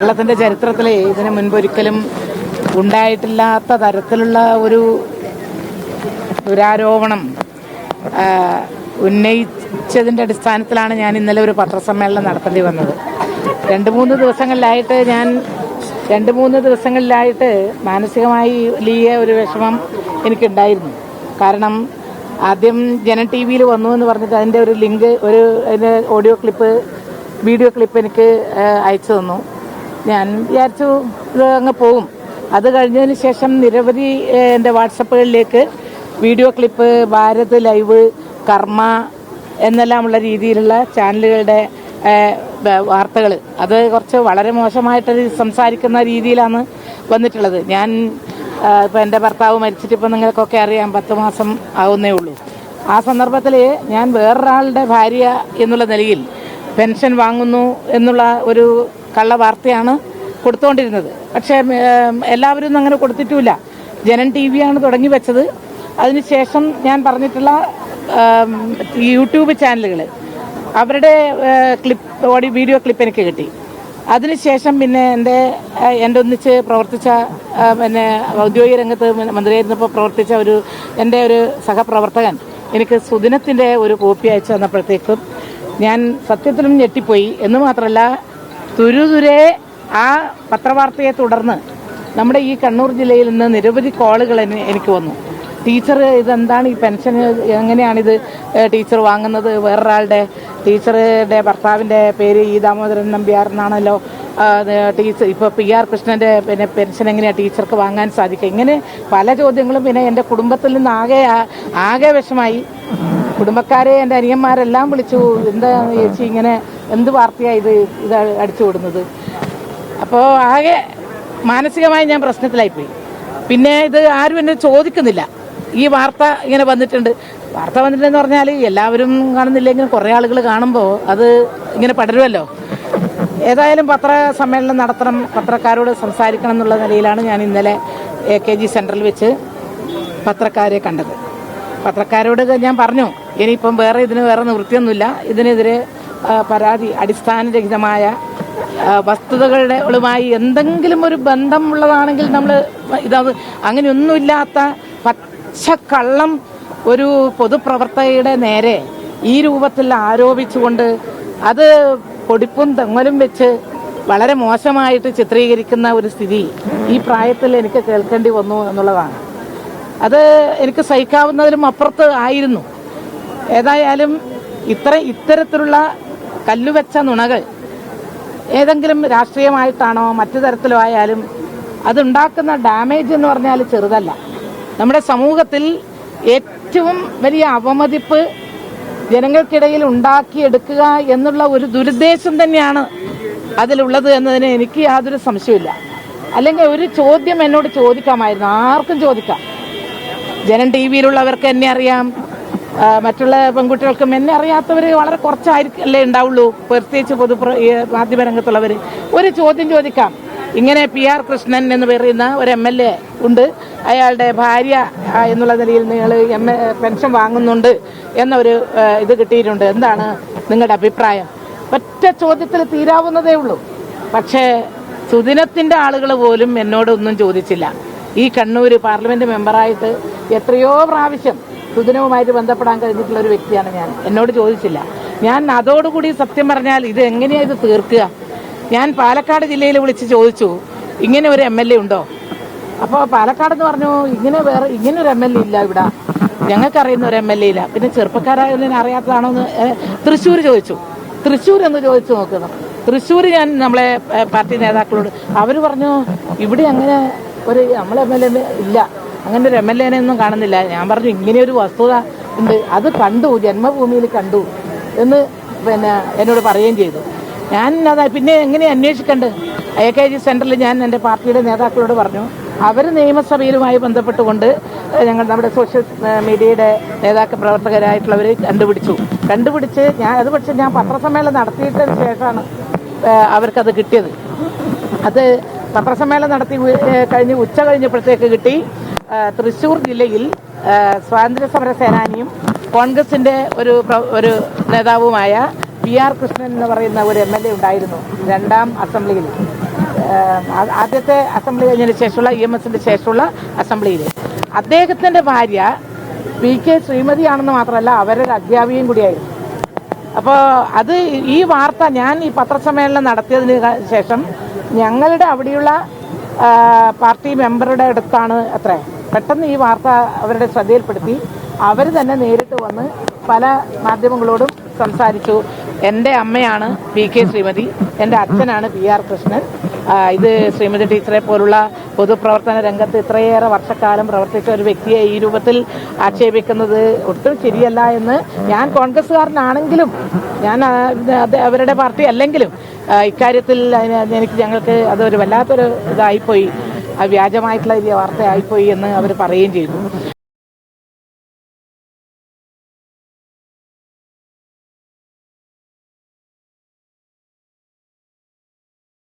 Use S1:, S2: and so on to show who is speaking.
S1: കേരളത്തിന്റെ ചരിത്രത്തിലെ ഇതിനു മുൻപൊരിക്കലും ഉണ്ടായിട്ടില്ലാത്ത തരത്തിലുള്ള ഒരു ദുരാരോപണം ഉന്നയിച്ചതിന്റെ അടിസ്ഥാനത്തിലാണ് ഞാൻ ഇന്നലെ ഒരു പത്രസമ്മേളനം നടത്തേണ്ടി വന്നത്. രണ്ട് മൂന്ന് ദിവസങ്ങളിലായിട്ട് മാനസികമായി വലിയ ഒരു വിഷമം എനിക്കുണ്ടായിരുന്നു. കാരണം ആദ്യം ജനം ടി വിയിൽ വന്നു എന്ന് പറഞ്ഞിട്ട് അതിൻ്റെ ഒരു ലിങ്ക്, അതിൻ്റെ വീഡിയോ ക്ലിപ്പ് എനിക്ക് അയച്ചു തന്നു. ഞാൻ വിചാരിച്ചു ഇത് അങ്ങ് പോകും. അത് കഴിഞ്ഞതിന് ശേഷം നിരവധി എൻ്റെ വാട്സപ്പുകളിലേക്ക് വീഡിയോ ക്ലിപ്പ്, ഭാരത് ലൈവ്, കർമ്മ എന്നെല്ലാമുള്ള രീതിയിലുള്ള ചാനലുകളുടെ വാർത്തകൾ, അത് കുറച്ച് വളരെ മോശമായിട്ട് സംസാരിക്കുന്ന രീതിയിലാണ് വന്നിട്ടുള്ളത്. ഞാൻ ഇപ്പം എൻ്റെ ഭർത്താവ് മരിച്ചിട്ട് ഇപ്പം നിങ്ങൾക്കൊക്കെ അറിയാം 10 മാസം ആവുന്നേ ഉള്ളൂ. ആ സന്ദർഭത്തിൽ ഞാൻ വേറൊരാളുടെ ഭാര്യ എന്നുള്ള നിലയിൽ പെൻഷൻ വാങ്ങുന്നു എന്നുള്ള ഒരു കള്ള വാർത്തയാണ് കൊടുത്തുകൊണ്ടിരുന്നത്. പക്ഷേ എല്ലാവരും ഒന്നും അങ്ങനെ കൊടുത്തിട്ടുമില്ല. ജനം ടി വിയാണ് തുടങ്ങി വെച്ചത്. അതിനുശേഷം ഞാൻ പറഞ്ഞിട്ടുള്ള യൂട്യൂബ് ചാനലുകൾ, അവരുടെ വീഡിയോ ക്ലിപ്പ് എനിക്ക് കിട്ടി. അതിനുശേഷം പിന്നെ എൻ്റെ ഒന്നിച്ച് പ്രവർത്തിച്ച, പിന്നെ ഔദ്യോഗിക രംഗത്ത് മന്ത്രിയായിരുന്നപ്പോൾ പ്രവർത്തിച്ച എൻ്റെ ഒരു സഹപ്രവർത്തകൻ എനിക്ക് സുദിനത്തിൻ്റെ ഒരു കോപ്പി അയച്ചു തന്നപ്പോഴത്തേക്കും ഞാൻ സത്യത്തിലും ഞെട്ടിപ്പോയി. എന്ന് മാത്രമല്ല, തുരുതുരെ ആ പത്രവാർത്തയെ തുടർന്ന് നമ്മുടെ ഈ കണ്ണൂർ ജില്ലയിൽ നിന്ന് നിരവധി കോളുകൾ എനിക്ക് വന്നു. ടീച്ചർ, ഇതെന്താണ് ഈ പെൻഷൻ, എങ്ങനെയാണിത് ടീച്ചർ വാങ്ങുന്നത്? വേറൊരാളുടെ ടീച്ചറുടെ ഭർത്താവിൻ്റെ പേര് ഈ ദാമോദരൻ നമ്പ്യാർ എന്നാണല്ലോ. ടീച്ചർ ഇപ്പോൾ PR കൃഷ്ണൻ്റെ പിന്നെ പെൻഷൻ എങ്ങനെയാണ് ടീച്ചർക്ക് വാങ്ങാൻ സാധിക്കുക? ഇങ്ങനെ പല ചോദ്യങ്ങളും. പിന്നെ എൻ്റെ കുടുംബത്തിൽ നിന്ന് ആകെ വിഷമായി. കുടുംബക്കാരെ, എൻ്റെ അനിയന്മാരെല്ലാം വിളിച്ചു, എന്താ ചേച്ചി ഇങ്ങനെ, എന്ത് വാർത്തയാണ് ഇത് അടിച്ചു വിടുന്നത്? അപ്പോൾ ആകെ മാനസികമായി ഞാൻ പ്രശ്നത്തിലായിപ്പോയി. പിന്നെ ഇത് ആരും എന്നെ ചോദിക്കുന്നില്ല. ഈ വാർത്ത ഇങ്ങനെ വന്നിട്ടുണ്ടെന്ന് പറഞ്ഞാൽ എല്ലാവരും കാണുന്നില്ലെങ്കിലും കുറേ ആളുകൾ കാണുമ്പോൾ അത് ഇങ്ങനെ പടരുമല്ലോ. ഏതായാലും പത്രസമ്മേളനം നടത്തണം, പത്രക്കാരോട് സംസാരിക്കണം എന്നുള്ള നിലയിലാണ് ഞാൻ ഇന്നലെ AKG സെൻറ്ററിൽ വെച്ച് പത്രക്കാരെ കണ്ടത്. പത്രക്കാരോട് ഞാൻ പറഞ്ഞു, ഇനിയിപ്പം ഇതിന് വേറെ നിവൃത്തിയൊന്നുമില്ല. ഇതിനെതിരെ പരാതി, അടിസ്ഥാനരഹിതമായ വസ്തുതകളുമായി എന്തെങ്കിലും ഒരു ബന്ധമുള്ളതാണെങ്കിൽ നമ്മൾ അങ്ങനെയൊന്നുമില്ലാത്ത പച്ചക്കള്ളം ഒരു പൊതുപ്രവർത്തകയുടെ നേരെ ഈ രൂപത്തിൽ ആരോപിച്ചുകൊണ്ട് അത് പൊടിപ്പും തെങ്ങലും വെച്ച് വളരെ മോശമായിട്ട് ചിത്രീകരിക്കുന്ന ഒരു സ്ഥിതി ഈ പ്രായത്തിൽ എനിക്ക് കേൾക്കേണ്ടി വന്നു എന്നുള്ളതാണ്. അത് എനിക്ക് സഹിക്കാവുന്നതിലും അപ്പുറത്ത് ആയിരുന്നു. ഏതായാലും ഇത്തരത്തിലുള്ള കല്ലുവെച്ച നുണകൾ ഏതെങ്കിലും രാഷ്ട്രീയമായിട്ടാണോ മറ്റു തരത്തിലോ ആയാലും അതുണ്ടാക്കുന്ന ഡാമേജ് എന്ന് പറഞ്ഞാൽ ചെറുതല്ല. നമ്മുടെ സമൂഹത്തിൽ ഏറ്റവും വലിയ അവമതിപ്പ് ജനങ്ങൾക്കിടയിൽ ഉണ്ടാക്കിയെടുക്കുക എന്നുള്ള ഒരു ദുരുദ്ദേശം തന്നെയാണ് അതിലുള്ളത് എന്നതിന് എനിക്ക് യാതൊരു സംശയമില്ല. അല്ലെങ്കിൽ ഒരു ചോദ്യം എന്നോട് ചോദിക്കാമായിരുന്നു, ആർക്കും ചോദിക്കാം. ജനം ടി വിയിലുള്ളവർക്ക് എന്നെ അറിയാം, മറ്റുള്ള പെൺകുട്ടികൾക്കും എന്നെ അറിയാത്തവർ വളരെ കുറച്ചായിരിക്കല്ലേ ഉണ്ടാവുള്ളൂ, പ്രത്യേകിച്ച് മാധ്യമരംഗത്തുള്ളവർ. ഒരു ചോദ്യം ചോദിക്കാം. ഇങ്ങനെ PR കൃഷ്ണൻ എന്ന് പറയുന്ന ഒരു MLA ഉണ്ട്, അയാളുടെ ഭാര്യ എന്നുള്ള നിലയിൽ നിങ്ങൾ പെൻഷൻ വാങ്ങുന്നുണ്ട് എന്നൊരു ഇത് കിട്ടിയിട്ടുണ്ട്, എന്താണ് നിങ്ങളുടെ അഭിപ്രായം? ഒറ്റ ചോദ്യത്തിൽ തീരാവുന്നതേ ഉള്ളൂ. പക്ഷേ സുദിനത്തിൻ്റെ ആളുകൾ പോലും എന്നോടൊന്നും ചോദിച്ചില്ല. ഈ കണ്ണൂർ പാർലമെന്റ് മെമ്പറായിട്ട് എത്രയോ പ്രാവശ്യം സുദിനവുമായിട്ട് ബന്ധപ്പെടാൻ കഴിഞ്ഞിട്ടുള്ള ഒരു വ്യക്തിയാണ് ഞാൻ. എന്നോട് ചോദിച്ചില്ല. ഞാൻ അതോടുകൂടി സത്യം പറഞ്ഞാൽ ഇത് എങ്ങനെയാണ് ഇത് തീർക്കുക? ഞാൻ പാലക്കാട് ജില്ലയിൽ വിളിച്ച് ചോദിച്ചു, ഇങ്ങനെ ഒരു MLA ഉണ്ടോ? അപ്പോൾ പാലക്കാട് എന്ന് പറഞ്ഞു, ഇങ്ങനെ ഒരു MLA ഇല്ല ഇവിടെ, ഞങ്ങൾക്കറിയുന്ന ഒരു MLA ഇല്ല. പിന്നെ ചെറുപ്പക്കാരായതിനെ അറിയാത്തതാണോ എന്ന് തൃശ്ശൂർ ചോദിച്ചു. തൃശ്ശൂർ എന്ന് ചോദിച്ചു നോക്കുന്നു. തൃശ്ശൂർ ഞാൻ നമ്മളെ പാർട്ടി നേതാക്കളോട്, അവർ പറഞ്ഞു ഇവിടെ അങ്ങനെ നമ്മളെ MLA ഇല്ല, അങ്ങനെ ഒരു MLA ഒന്നും കാണുന്നില്ല. ഞാൻ പറഞ്ഞു ഇങ്ങനെ ഒരു വസ്തുത ഉണ്ട്, അത് കണ്ടു, ജന്മഭൂമിയിൽ കണ്ടു എന്ന് പിന്നെ എന്നോട് പറയുകയും ചെയ്തു. ഞാൻ പിന്നെ എങ്ങനെ അന്വേഷിക്കണ്ട്? AKG സെൻറ്ററിൽ ഞാൻ എൻ്റെ പാർട്ടിയുടെ നേതാക്കളോട് പറഞ്ഞു. അവർ നിയമസഭയിലുമായി ബന്ധപ്പെട്ടുകൊണ്ട് നമ്മുടെ സോഷ്യൽ മീഡിയയുടെ പ്രവർത്തകരായിട്ടുള്ളവർ കണ്ടുപിടിച്ച് പക്ഷേ ഞാൻ പത്രസമ്മേളനം നടത്തിയിട്ടതിന് ശേഷമാണ് അവർക്കത് കിട്ടിയത്. അത് പത്രസമ്മേളനം നടത്തി കഴിഞ്ഞ് ഉച്ച കഴിഞ്ഞപ്പോഴത്തേക്ക് കിട്ടി. തൃശ്ശൂർ ജില്ലയിൽ സ്വാതന്ത്ര്യ സമര സേനാനിയും കോൺഗ്രസിൻ്റെ ഒരു നേതാവുമായ PR കൃഷ്ണൻ എന്ന് പറയുന്ന ഒരു MLA ഉണ്ടായിരുന്നു 2ാം അസംബ്ലിയിൽ. ആദ്യത്തെ അസംബ്ലി കഴിഞ്ഞതിന് ശേഷമുള്ള EMSന്റെ ശേഷമുള്ള അസംബ്ലിയിൽ അദ്ദേഹത്തിന്റെ ഭാര്യ PK ശ്രീമതിയാണെന്ന് മാത്രമല്ല അവരൊരു അധ്യാപികയും കൂടിയായിരുന്നു. അപ്പോൾ അത് ഈ വാർത്ത ഞാൻ ഈ പത്രസമ്മേളനം നടത്തിയതിന് ശേഷം ഞങ്ങളുടെ അവിടെയുള്ള പാർട്ടി മെമ്പറുടെ അടുത്താണ് പെട്ടെന്ന് ഈ വാർത്ത അവരുടെ ശ്രദ്ധയിൽപ്പെടുത്തി. അവർ തന്നെ നേരിട്ട് വന്ന് പല മാധ്യമങ്ങളോടും സംസാരിച്ചു. എൻ്റെ അമ്മയാണ് PK ശ്രീമതി, എൻ്റെ അച്ഛനാണ് PR കൃഷ്ണൻ. ഇത് ശ്രീമതി ടീച്ചറെ പോലുള്ള പൊതുപ്രവർത്തന രംഗത്ത് ഇത്രയേറെ വർഷക്കാലം പ്രവർത്തിച്ച ഒരു വ്യക്തിയെ ഈ രൂപത്തിൽ ആക്ഷേപിക്കുന്നത് ഒട്ടും ശരിയല്ല എന്ന് ഞാൻ കോൺഗ്രസ്സുകാരനാണെങ്കിലും ഞാൻ അവരുടെ പാർട്ടി അല്ലെങ്കിലും ഇക്കാര്യത്തിൽ ഞങ്ങൾക്ക് അതൊരു വല്ലാത്തൊരു ഇതായിപ്പോയി, വ്യാജമായിട്ടുള്ള വാർത്തയായിപ്പോയി എന്ന് അവർ പറയുകയും ചെയ്തു.